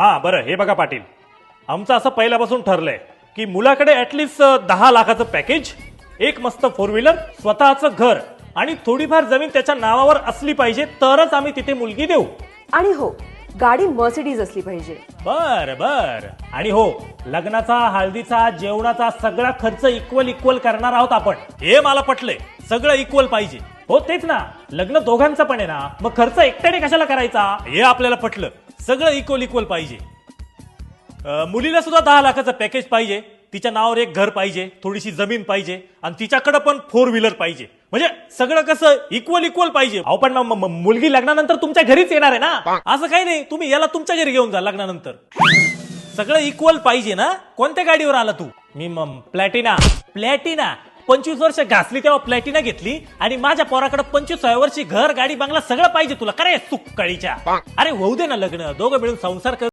हा बरं, हे बघा पाटील, आमचं असं पहिल्यापासून ठरलंय की मुलाकडे ऍटलिस्ट 10 लाखाचं पॅकेज, एक मस्त 4 व्हीलर, स्वतःचं घर आणि थोडीफार जमीन त्याच्या नावावर असली पाहिजे, तरच आम्ही तिथे मुलगी देऊ. आणि हो, गाडी मर्सिडीज असली पाहिजे. बर बर. आणि हो, लग्नाचा, हळदीचा, जेवणाचा सगळा खर्च इक्वल करणार आहोत आपण. हे मला पटलंय, सगळं इक्वल पाहिजे. हो तेच ना, लग्न दोघांचं पण आहे ना, मग खर्च एकट्याने कशाला करायचा, हे आपल्याला पटलं. सगळं इक्वल पाहिजे. मुलीला सुद्धा 10 लाखाचं पॅकेज पाहिजे, तिच्या नावावर एक घर पाहिजे, थोडीशी जमीन पाहिजे आणि तिच्याकडे पण 4 व्हीलर पाहिजे. म्हणजे सगळं कसं इक्वल पाहिजे. अहो पण मुलगी लग्नानंतर तुमच्या घरीच येणार आहे ना, असं काही नाही. तुम्ही याला तुमच्या घरी घेऊन जा लग्नानंतर. सगळं इक्वल पाहिजे ना. कोणत्या गाडीवर आला तू? मी प्लॅटिना. 25 वर्ष घासली तेव्हा प्लॅटिना घेतली आणि माझ्या पोराकडे 25व्या वर्षी घर, गाडी, बंगला सगळं पाहिजे तुला. करे सुक्कळीच्या. अरे होऊ दे ना लग्न, दोघं मिळून संसार कर.